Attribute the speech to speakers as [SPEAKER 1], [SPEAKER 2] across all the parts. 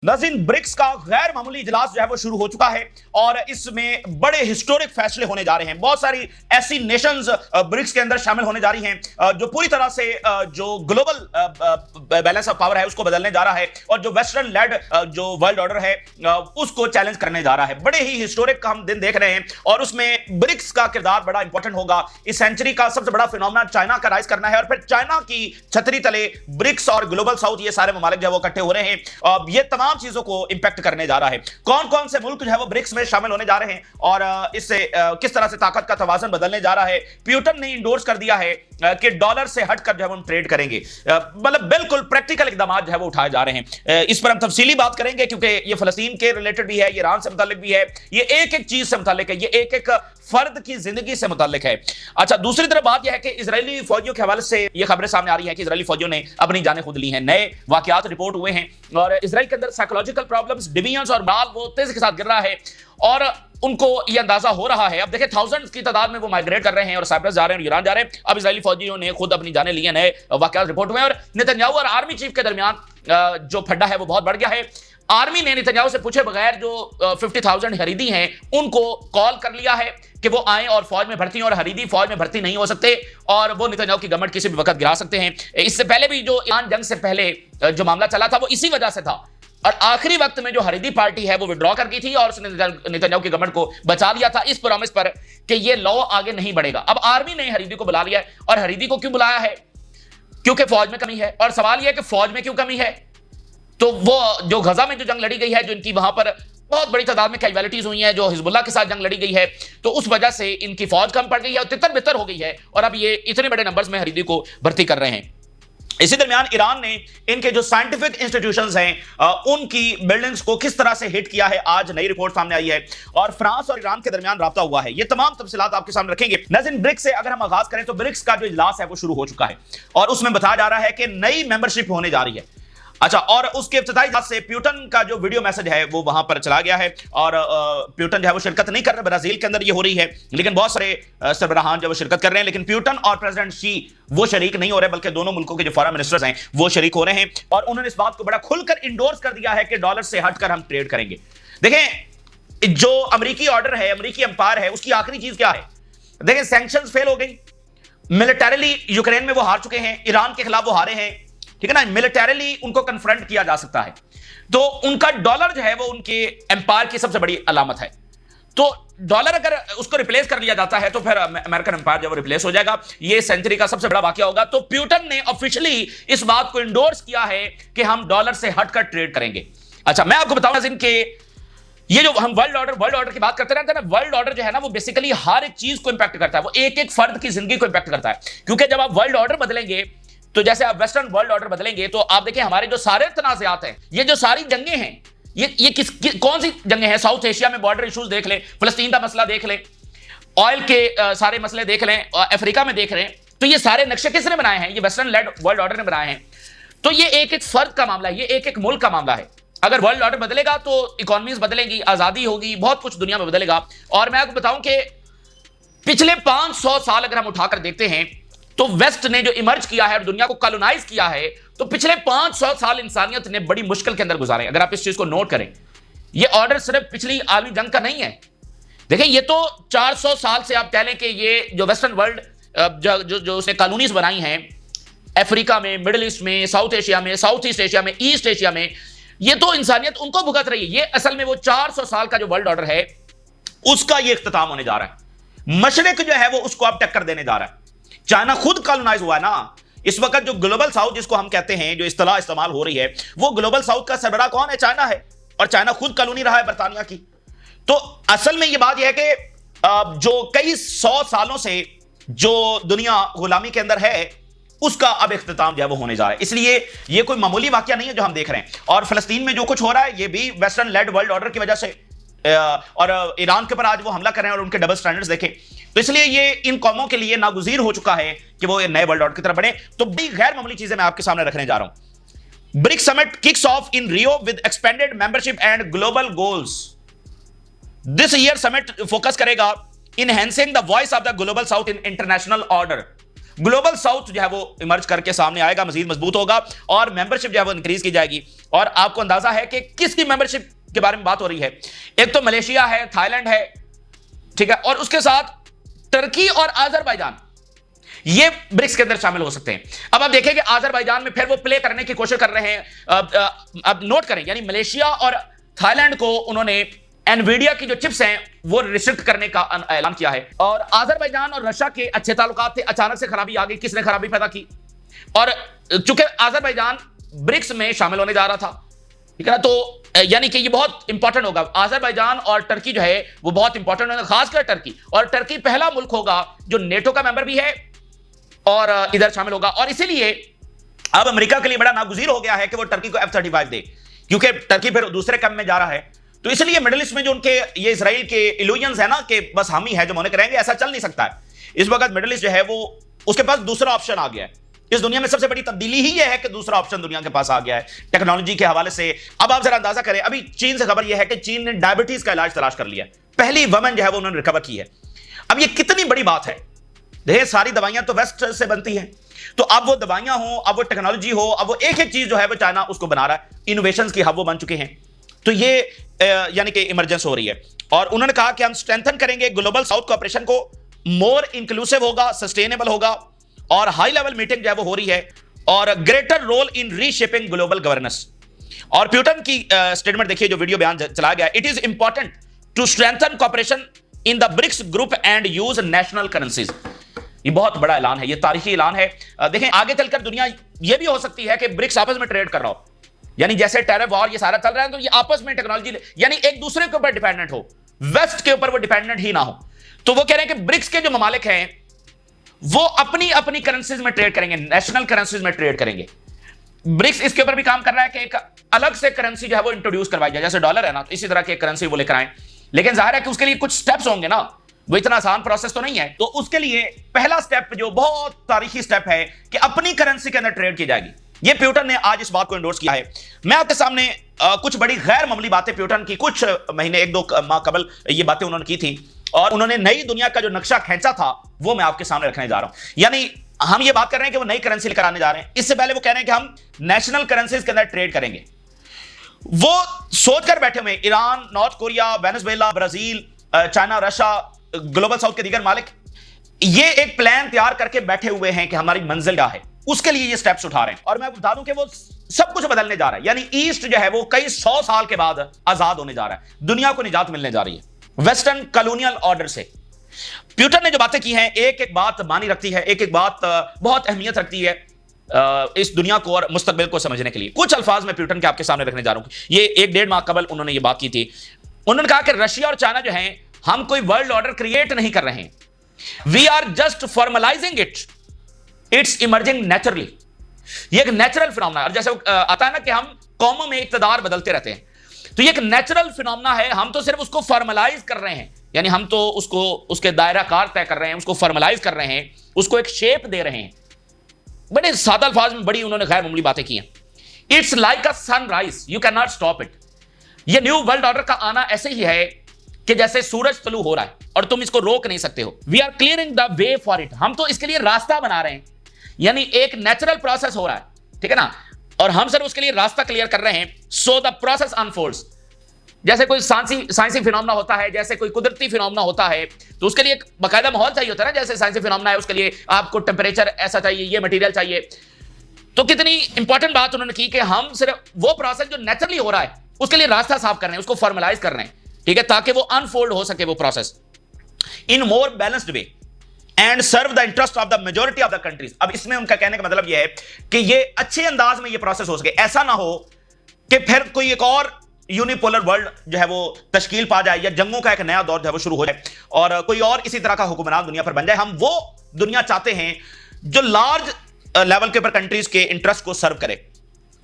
[SPEAKER 1] नाज़रीन, ब्रिक्स का गैर मामूली इजलास जो है वो शुरू हो चुका है और इसमें बड़े हिस्टोरिक फैसले होने जा रहे हैं। बहुत सारी ऐसी नेशंस ब्रिक्स के अंदर शामिल होने जा रही हैं जो पूरी तरह से जो ग्लोबल बैलेंस ऑफ पावर है उसको बदलने जा रहा है और जो वेस्टर्न लेड जो वर्ल्ड ऑर्डर है उसको चैलेंज करने जा रहा है। बड़े ही हिस्टोरिक हम दिन देख रहे हैं और उसमें ब्रिक्स का किरदार बड़ा इंपॉर्टेंट होगा। इस सेंचुरी का सबसे बड़ा फिनोमेना चाइना का राइज करना है और फिर चाइना की छतरी तले ब्रिक्स और ग्लोबल साउथ ये सारे ममालिक जो है वो इकट्ठे हो रहे हैं। ये तमाम चीजों को इंपैक्ट करने जा रहा है। कौन कौन से मुल्क जो है वो ब्रिक्स में शामिल होने जा रहे हैं और इससे किस तरह से ताकत का तवाज़ुन बदलने जा रहा है। प्यूटन ने इंडोर्स कर दिया है कि डॉलर से हटकर जो है हम ट्रेड करेंगे। मतलब बिल्कुल प्रैक्टिकल इकदाम जो है वो उठाए जा रहे हैं। इस पर हम तफसीली बात करेंगे क्योंकि ये फलस्तीन के रिलेटेड भी है, ये ईरान से मुताल्लिक भी है, ये एक एक चीज से मुताल्लिक है, ये एक एक फर्द की जिंदगी से मुताल्लिक है। अच्छा, दूसरी तरफ बात यह है कि इजरायली फौजियों के हवाले से ये खबरें सामने आ रही हैं कि इजरायली फौजियों ने अपनी जानें खुद ली हैं। नए वाकयात रिपोर्ट हुए हैं और इजराइल के अंदर साइकोलॉजिकल प्रॉब्लम्स, डिवीजन्स और माल वो तेजी के साथ गिर रहा है और उनको ये अंदाजा हो रहा है। अब देखिए, थाउजेंड्स की तादाद में वो माइग्रेट कर रहे हैं और साइप्रस जा रहे हैं और ईरान जा रहे हैं। अब इजरायली फौजियों ने खुद अपनी जानें ली हैं। नए वाकयात रिपोर्ट हुए हैं और नेतन्याहू और आर्मी चीफ के दरमियान जो फड्डा है वो बहुत बढ़ गया है। आर्मी ने नेतन्याहू से पूछे बगैर जो 50,000 हरीदी हैं उनको कॉल कर लिया है कि वो आए और फौज में भर्ती हों और हरीदी फौज में भर्ती नहीं हो सकते और वो नेतन्याहू की गवर्नमेंट किसी भी वक्त गिरा सकते हैं। इससे पहले भी जो ईरान जंग से पहले जो मामला चला था वो इसी वजह से था और आखिरी वक्त में जो हरीदी पार्टी है वो विड्रॉ कर गई थी और उसने नेतन्याहू की गवर्नमेंट को बचा दिया था इस प्रॉमिस पर कि ये लॉ आगे नहीं बढ़ेगा। अब आर्मी ने हरीदी को बुला लिया है और हरीदी को क्यों बुलाया है? क्योंकि फौज में कमी है। और सवाल यह है कि फौज में क्यों कमी है? तो वो जो गजा में जो जंग लड़ी गई है, जो इनकी वहां पर बहुत बड़ी तादाद में कैजुअलिटीज हुई हैं, जो हिजबुल्लाह के साथ जंग लड़ी गई है, तो उस वजह से इनकी फौज कम पड़ गई है और तितर बितर हो गई है और अब ये इतने बड़े नंबर्स में हरीदी को भर्ती कर रहे हैं। इसी दरमियान ईरान ने इनके जो साइंटिफिक इंस्टीट्यूशंस हैं उनकी बिल्डिंग्स को किस तरह से हिट किया है, आज नई रिपोर्ट सामने आई है और फ्रांस और ईरान के दरमियान राब्ता हुआ है। ये तमाम तफसीलात आपके सामने रखेंगे। नाज़रीन, ब्रिक्स से अगर हम आगाज करें तो ब्रिक्स का जो इजलास है वो शुरू हो चुका है और उसमें बताया जा रहा है कि नई मेंबरशिप होने जा रही है। अच्छा, और उसके इफ्तिताई इजलास से प्यूटन का जो वीडियो मैसेज है वो वहां पर चला गया है और प्यूटन जो है वो शिरकत नहीं कर रहे। ब्राजील के अंदर ये हो रही है लेकिन बहुत सारे सरबराहान जो वो शिरकत कर रहे हैं, लेकिन प्यूटन और प्रेसिडेंट शी वो शरीक नहीं हो रहे, बल्कि दोनों मुल्कों के जो फॉरेन मिनिस्टर्स हैं वो शरीक हो रहे हैं और उन्होंने इस बात को बड़ा खुलकर इंडोर्स कर दिया है कि डॉलर से हटकर हम ट्रेड करेंगे। देखें, जो अमेरिकी ऑर्डर है, अमेरिकी एम्पायर है, उसकी आखिरी चीज क्या है? देखें, सैंक्शंस फेल हो गई, मिलिटरीली यूक्रेन में वो हार चुके हैं, ईरान के खिलाफ वो हारे हैं, ठीक है ना। मिलिटरीली उनको कन्फ्रंट किया जा सकता है तो उनका डॉलर जो है वो उनके एम्पायर की सबसे बड़ी अलामत है। तो डॉलर अगर उसको रिप्लेस कर लिया जाता है तो फिर अमेरिकन एम्पायर जो रिप्लेस हो जाएगा। ये सेंचुरी का सबसे बड़ा वाकया होगा। तो प्यूटन ने ऑफिशियली इस बात को इंडोर्स किया है कि हम डॉलर से हटकर ट्रेड करेंगे। अच्छा, मैं आपको बताऊंगा इनके ये जो हम वर्ल्ड ऑर्डर की बात करते रहते हैं ना, वर्ल्ड ऑर्डर जो है ना वो बेसिकली हर एक चीज को इंपैक्ट करता है, वो एक एक फर्द की जिंदगी को इंपैक्ट करता है। क्योंकि जब आप वर्ल्ड ऑर्डर बदलेंगे तो जैसे आप वेस्टर्न वर्ल्ड ऑर्डर बदलेंगे तो आप देखिए हमारे जो सारे तनाज़ात हैं, ये जो सारी जंगें हैं, ये कौन सी जंगें हैं? साउथ एशिया में बॉर्डर इश्यूज देख लें, फलस्तीन का मसला देख लें, ऑयल के सारे मसले देख लें, अफ्रीका में देख रहे हैं। तो ये सारे नक्शे किसने बनाए हैं? ये वेस्टर्न लेड वर्ल्ड ऑर्डर ने बनाए हैं। तो ये एक एक फर्द का मामला है, ये एक एक मुल्क का मामला है। अगर वर्ल्ड ऑर्डर बदलेगा तो इकोनॉमीज बदलेंगी, आजादी होगी, बहुत कुछ दुनिया में बदलेगा। और मैं आपको बताऊं कि पिछले 500 साल अगर हम उठाकर देखते हैं तो वेस्ट ने जो इमर्ज किया है और दुनिया को कॉलोनाइज किया है, तो पिछले 500 साल इंसानियत ने बड़ी मुश्किल के अंदर गुजारे। अगर आप इस चीज को नोट करें, ये ऑर्डर सिर्फ पिछली आलमी जंग का नहीं है। देखिए, ये तो 400 साल से आप कह लें कि ये जो वेस्टर्न वर्ल्ड जो उसने कॉलोनीज बनाई हैं अफ्रीका में, मिडिल ईस्ट में, साउथ एशिया में, साउथ ईस्ट एशिया में, ईस्ट एशिया में, ये तो इंसानियत उनको भुगत रही है। ये असल में वो 400 साल का जो वर्ल्ड ऑर्डर है उसका ये इख्तिताम होने जा रहा है। मशरिक जो है वो उसको अब टक्कर देने जा रहा है। चाइना खुद कॉलोनाइज हुआ है ना। इस वक्त जो ग्लोबल साउथ जिसको हम कहते हैं, जो इस्तेलाह इस्तेमाल हो रही है, वो ग्लोबल साउथ का सरबराह कौन है? चाइना है। और चाइना खुद कॉलोनी रहा है बरतानिया की। तो असल में ये बात यह है कि जो कई 100 सालों से जो दुनिया गुलामी के अंदर है उसका अब इख्तिताम जो है वो होने जा रहा है। इसलिए ये कोई मामूली वाकया नहीं है जो हम देख रहे हैं। और फलस्तीन में जो कुछ हो रहा है ये भी वेस्टर्न लेड वर्ल्ड ऑर्डर की वजह से, और ईरान के ऊपर आज वो हमला कर रहे हैं और उनके डबल स्टैंडर्ड्स देखें, तो इसलिए ये इन कौमों के लिए नागुज़ीर हो चुका है कि वो नए वर्ल्ड ऑर्डर की तरफ बढ़े। तो बड़ी गैर मामूली चीजें मैं आपके सामने रखने जा रहा हूं। BRICS summit kicks off in Rio with expanded membership and global goals. This year summit focus करेगा enhancing the voice of the global south in international order. Global south जो है वो इमर्ज करके सामने आएगा, मजीद मजबूत होगा और मेंबरशिप जो है वो इंक्रीज की जाएगी। और आपको अंदाजा है कि किसकी मेंबरशिप के बारे में बात हो रही है। एक तो मलेशिया है, थाईलैंड है, ठीक है, और उसके साथ टर्की और अजरबैजान, ये ब्रिक्स के अंदर शामिल हो सकते हैं। अब आप देखें कि अजरबैजान में फिर वो प्ले करने की कोशिश कर रहे हैं। अब नोट करें, यानी मलेशिया और थाईलैंड को उन्होंने एनवीडिया की जो चिप्स हैं वो रिस्ट्रिक्ट करने का ऐलान किया है। और अजरबैजान और रशिया के अच्छे ताल्लुकात थे, अचानक से खराबी आ गई। किसने खराबी पैदा की? और चूंकि अजरबैजान ब्रिक्स में शामिल होने जा रहा था, ठीक है ना, तो यानी कि ये बहुत इंपॉर्टेंट होगा। अजरबैजान और टर्की जो है वो बहुत इंपॉर्टेंट होगा, खासकर टर्की। और टर्की पहला मुल्क होगा जो नेटो का मेंबर भी है और इधर शामिल होगा। और इसीलिए अब अमेरिका के लिए बड़ा नागुज़ीर हो गया है कि वो टर्की को F-35 दे, क्योंकि टर्की फिर दूसरे कैंप में जा रहा है। तो इसलिए मिडिल ईस्ट में जो उनके ये इजराइल के इल्यूजन्स है ना कि बस हम ही है जो मौने करेंगे, ऐसा चल नहीं सकता है। इस वक्त मिडिल ईस्ट जो है वो उसके पास दूसरा ऑप्शन आ गया है। इस दुनिया में सबसे बड़ी तब्दीली ही यह है कि दूसरा ऑप्शन दुनिया के पास आ गया है टेक्नोलॉजी के हवाले से। अब आप जरा अंदाजा करें, अभी चीन से खबर यह है कि चीन ने डायबिटीज का इलाज तलाश कर लिया है। पहली वुमन जो है वो उन्होंने रिकवर की है। अब ये कितनी बड़ी बात है। देखिए, सारी दवाइयां तो वेस्ट से बनती हैं, तो अब वो दवाइयां हो, अब वो टेक्नोलॉजी हो, अब वो एक एक चीज जो है वो चाइना उसको बना रहा है। इनोवेशंस की हब वो बन चुके हैं। तो ये यानी कि इमरजेंस हो रही है। और उन्होंने कहा कि हम स्ट्रेंथन करेंगे ग्लोबल साउथ कोऑपरेशन को, मोर इंक्लूसिव होगा, सस्टेनेबल होगा, और हाई लेवल मीटिंग जो है वो हो रही है, और greater role in reshaping global governance. और प्यूटन की स्टेटमेंट देखिए, जो वीडियो बयान चला गया, it is important to strengthen cooperation in the BRICS group and use national currencies. ये बहुत बड़ा ऐलान है, ये तारीखी ऐलान है। देखें, आगे चलकर दुनिया ये भी हो सकती है कि ब्रिक्स आपस में ट्रेड कर रहा हो, यानी जैसे टेरिफ वॉर ये सारा चल रहा है, तो ये आपस में टेक्नोलॉजी, यानी एक दूसरे के ऊपर डिपेंडेंट हो, वेस्ट के ऊपर वो डिपेंडेंट ही ना हो। तो वो कह रहे हैं कि ब्रिक्स के जो ममालिक हैं वो अपनी अपनी करेंसीज में ट्रेड करेंगे, नेशनल करेंसीज में ट्रेड करेंगे। ब्रिक्स इसके ऊपर भी काम कर रहा है कि एक अलग से करेंसी जो है वो इंट्रोड्यूस करवाई जाए, जैसे डॉलर है ना, तो इसी तरह की करेंसी वो लेकर आए। लेकिन जाहिर है कि उसके लिए कुछ स्टेप्स होंगे ना, वो इतना आसान प्रोसेस तो नहीं है। तो उसके लिए पहला स्टेप जो बहुत तारीखी स्टेप है कि अपनी करेंसी के अंदर ट्रेड की जाएगी। ये प्यूटन ने आज इस बात को एंडोर्स किया है। मैं आपके सामने कुछ बड़ी गैर मामूली बातें प्यूटन की कुछ महीने, एक दो माह कबल ये बातें उन्होंने की थी, और उन्होंने नई दुनिया का जो नक्शा खींचा था वो मैं आपके सामने रखने जा रहा हूं। यानी हम ये बात कर रहे हैं कि वो नई करेंसी लेकर आने जा रहे हैं। इससे पहले वो कह रहे हैं कि हम नेशनल करेंसीज के अंदर ट्रेड करेंगे। वो सोचकर बैठे हुए Iran, north Korea, Venezuela, Brazil, China, Russia, global south के दीगर मालिक, ये एक प्लान तैयार करके बैठे हुए हैं कि हमारी मंजिल क्या है, उसके लिए ये स्टेप्स उठा रहे हैं। और मैं आपको बता दूं कि वो सब कुछ बदलने जा रहा है। यानी ईस्ट जो है वो कई 100 साल के बाद आजाद होने जा रहा है, दुनिया को निजात मिलने जा रही है वेस्टर्न कॉलोनियल ऑर्डर से। प्यूटन ने जो बातें की हैं, एक एक बात मानी रखती है, एक एक बात बहुत अहमियत रखती है इस दुनिया को और मुस्तकबिल को समझने के लिए। कुछ अल्फाज में प्यूटन के आपके सामने रखने जा रहा हूं। ये 1-1.5 माह कबल उन्होंने ये बात की थी। उन्होंने कहा कि रशिया और चाइना जो हैं, हम कोई वर्ल्ड ऑर्डर क्रिएट नहीं कर रहे हैं, we are just formalising it, it's emerging naturally. ये एक नेचुरल फिनोमेना है। और जैसे आता है ना कि हम कौमों में इक़्तिदार बदलते रहते हैं, तो ये एक नेचुरल फिनोमेना है। हम तो सिर्फ उसको फॉर्मलाइज कर रहे हैं, यानी हम तो उसको उसके दायरा कार तय कर रहे हैं, उसको फॉर्मलाइज कर रहे हैं, उसको एक शेप दे रहे हैं। बड़े सादा अल्फाज में बड़ी उन्होंने गैर मामूली बातें की हैं। It's like a sunrise, you can not stop it. ये न्यू वर्ल्ड ऑर्डर का आना ऐसे ही है कि जैसे सूरज तलू हो रहा है और तुम इसको रोक नहीं सकते हो। We are clearing the way for it, हम तो इसके लिए रास्ता बना रहे हैं, यानी एक नेचुरल प्रोसेस हो रहा है, ठीक है ना, और हम सिर्फ उसके लिए रास्ता क्लियर कर रहे हैं। So the process unfolds. जैसे कोई साइंसी फिनोमेना होता है, जैसे कोई कुदरती फिनोमेना होता है, तो उसके लिए एक बाकायदा माहौल चाहिए होता है ना। जैसे साइंसी फिनोमेना है, उसके लिए आपको टेम्परेचर ऐसा चाहिए, ये मटेरियल चाहिए। तो कितनी इंपॉर्टेंट बात उन्होंने की कि हम सिर्फ वो प्रोसेस जो नेचुरली हो रहा है उसके लिए रास्ता साफ कर रहे हैं, उसको फॉर्मलाइज कर रहे हैं, ठीक है, ताकि वो अनफोल्ड हो सके वो process in more balanced way and serve the interest of the majority of the countries. अब इसमें उनका कहने का मतलब यह है कि ये अच्छे अंदाज में ये प्रोसेस हो सके, ऐसा ना हो कि फिर कोई एक और यूनिपोलर वर्ल्ड जो है वो तश्कील पा जाए, या जंगों का एक नया दौर जो है वो शुरू हो जाए और कोई और इसी तरह का हुक्मरान दुनिया पर बन जाए। हम वो दुनिया चाहते हैं जो लार्ज लेवल के ऊपर कंट्रीज के इंटरेस्ट को सर्व करे।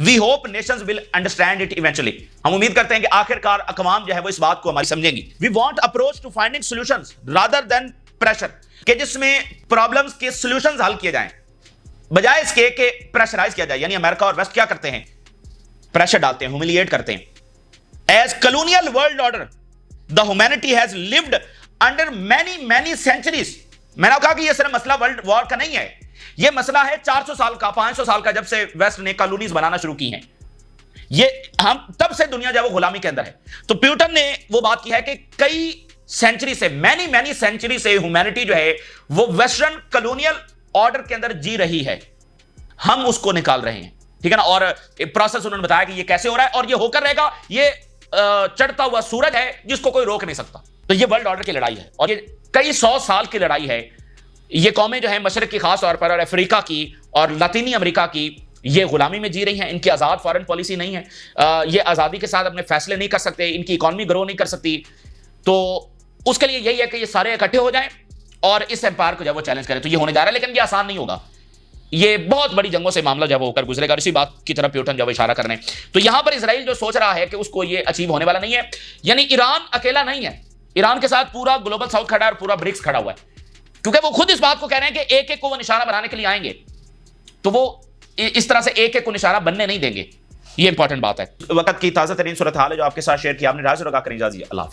[SPEAKER 1] We hope nations will understand it eventually. हम उम्मीद करते हैं कि आखिरकार अकवाम जो है वो इस बात को हमारी समझेंगी। We want approach to finding solutions rather than pressure, कि जिसमें प्रॉब्लम्स के सॉल्यूशंस हल किए जाएं बजाय इसके कि प्रेशराइज किया जाए। यानी अमेरिका और वेस्ट क्या करते हैं, प्रेशर डालते हैं, ह्यूमिलिएट करते हैं। As colonial world order the humanity has lived under many centuries. मैंने कहा कि यह सिर्फ मसला वर्ल्ड वॉर का नहीं है, यह मसला है 400 साल का, 500 साल का, जब से वेस्ट ने कॉलोनीज बनाना शुरू की हैं। ये हम तब से दुनिया जो है वो गुलामी के अंदर है। तो प्यूटन ने वो बात की है कि कई सेंचुरी से, मैनी सेंचुरी से ह्यूमैनिटी जो है वो वेस्टर्न कॉलोनियल ऑर्डर के अंदर जी रही है, हम उसको निकाल रहे हैं, ठीक है ना। और प्रोसेस उन्होंने बताया कि ये कैसे हो रहा है और ये होकर रहेगा। ये चढ़ता हुआ सूरज है जिसको कोई रोक नहीं सकता। तो ये वर्ल्ड ऑर्डर की लड़ाई है और ये कई 100 साल की लड़ाई है। ये कौमें जो है मशरक की खास तौर पर और अफ्रीका की और लातीनी अमेरिका की, ये गुलामी में जी रही हैं। इनकी आज़ाद फॉरेन पॉलिसी नहीं है, ये आज़ादी के साथ अपने फैसले नहीं कर सकते, इनकी इकॉनमी ग्रो नहीं कर सकती। तो उसके लिए यही है कि ये सारे इकट्ठे हो जाएं और इस एम्पायर को जब वो चैलेंज करें। तो ये होने जा रहा है, लेकिन ये आसान नहीं होगा। ये बहुत बड़ी जंगों से मामला जब होकर गुजरेगा। इसी बात की तरफ प्यूटन जब इशारा कर रहे हैं, तो यहां पर इजराइल जो सोच रहा है कि उसको ये अचीव होने वाला नहीं है। यानी ईरान अकेला नहीं है, ईरान के साथ पूरा ग्लोबल साउथ खड़ा है और पूरा ब्रिक्स खड़ा हुआ है, क्योंकि वो खुद इस बात को कह रहे हैं कि एक एक को वो निशाना बनाने के लिए आएंगे। तो वो इस तरह से एक एक को निशाना बनने नहीं देंगे। ये इंपॉर्टेंट बात है। वक्त की ताजा तरीन सूरत हाल है जो आपके साथ शेयर किया आपने। राज लगा करें इजाज़त। अल्लाह।